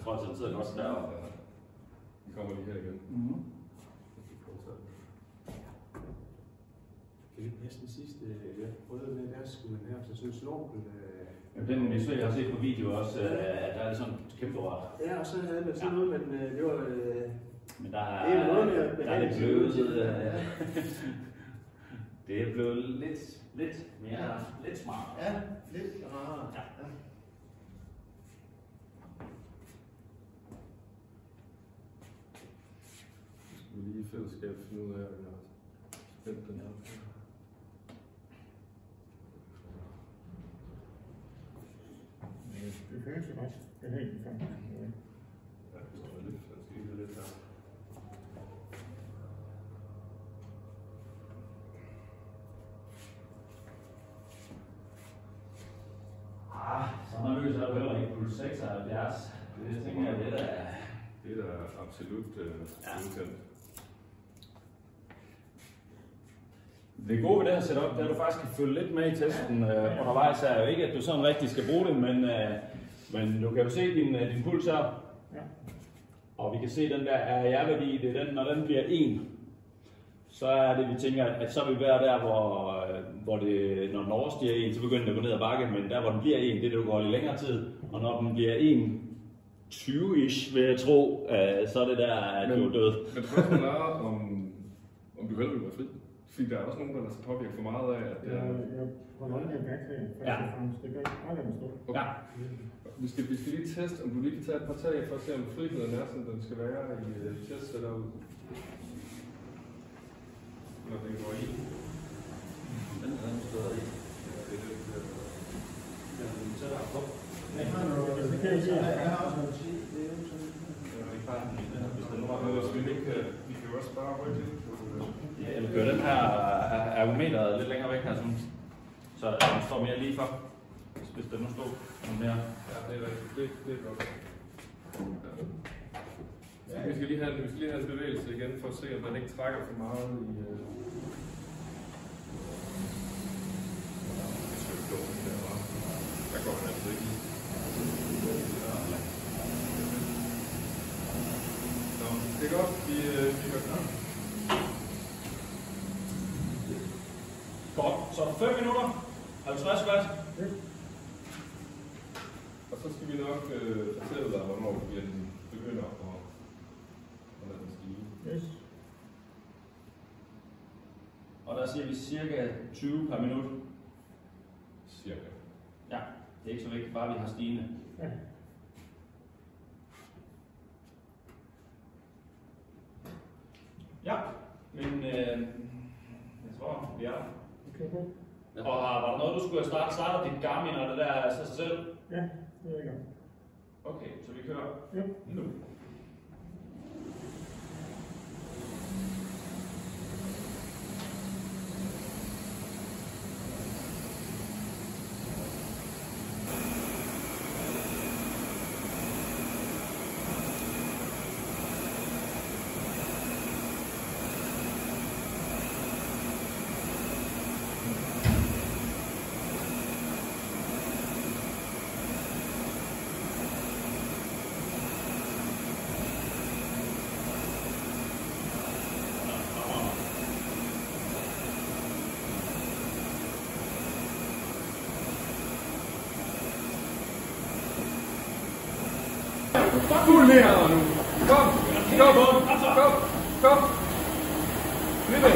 tror jeg, det sidder godt deroppe. Vi kommer lige her igen. Kan det passe den sidste, jeg prøvede med, der skulle man have sådan en snorkel? Den vi jeg har set på video også, at der er sådan et kæmpe ret. Ja, og så havde man sådan noget, men det var... Men der er, det er noget med der er lidt bløde. Det er blevet lidt mere, lidt smart. Ja, lidt rarere. Ja. Vi lige i fællesskab finde ud af, at vi har spændt den her. Det føles jo godt. Det er helt fint. Ja, det er lidt. Jeg skal lige lidt her. Så nervøs er du heller ikke. Puls 76. Det tænker jeg, det er... Det er da absolut udkendt. Det gode ved det her setup, det er, at du faktisk kan følge lidt med i testen undervejs. Er jo ikke, at du sådan rigtig skal bruge det, men du kan jo se din puls her. Ja. Og vi kan se den der RR-værdi, det er den, når den bliver 1, så er det, vi tænker, at så vil vi være der, hvor det, når den overstiger 1, så begynder det at gå ned ad bakke, men der, hvor den bliver 1, det er det, du går lidt længere tid. Og når den bliver 1,20-ish, vil jeg tro, så er det der, at du er død. Men spørgsmålet er, om du heller vil være fri. Fordi der er også nogen, der lader sig påvirke for meget af, at det er... Jeg holder øje med værktøjet, først og fremmest. Det gør aldrig med stort. Okay. Ja. Vi skal lige teste, om du lige kan tage et par tag for at se, om friheden er, som den skal være i testsetup. Når den går i. Den er den stået i. Så er der på. Jeg har noget, det kan jeg sige. Jeg har også noget tid. Det er jo sådan. Hvis der nu var noget, så vi kan jo også bare rykke lidt. Ja, jeg vil køre den her ergometeret lidt længere væk her, så den står mere lige for, hvis der nu stod noget mere. Ja, det er rigtigt. Det er godt. Ja. Vi skal lige have en bevægelse igen, for at se, om den ikke trækker for meget i... Der går han altså ikke i. Så, det er godt. Vi gør klar. Godt, så er der 5 minutter, 50 watt. Og så skal vi nok fortælle dig, hvornår den begynder at lade den stige. Yes. Og der siger vi cirka 20 per minut. Cirka. Ja, det er ikke så vigtigt, bare vi har stigende. Ja. Ja, men jeg tror, vi er der. Okay, godt. Og var der noget, du skulle have startet dit Garmin og det der af sig selv? Ja, det er jeg i gang. Okay, så vi kører Ja. nu. Fuld her nu. Kom. Bliv med.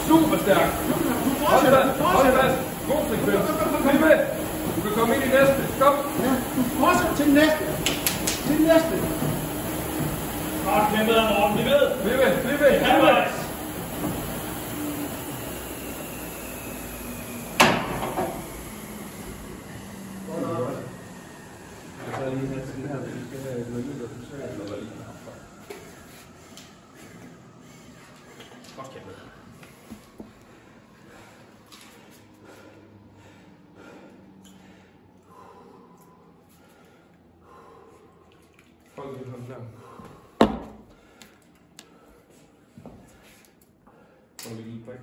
Super stærk. Hold det fast. God frekvens. Bliv med. Du kan komme ind i næste. Kom. Ja, du fortsætter til den næste. Til den næste. Godt kæmpet af Morten, vi ved. Bliv med. Halvvejs. Godt kæmpet. Hold lige hånden der. Hold lige lidt bag.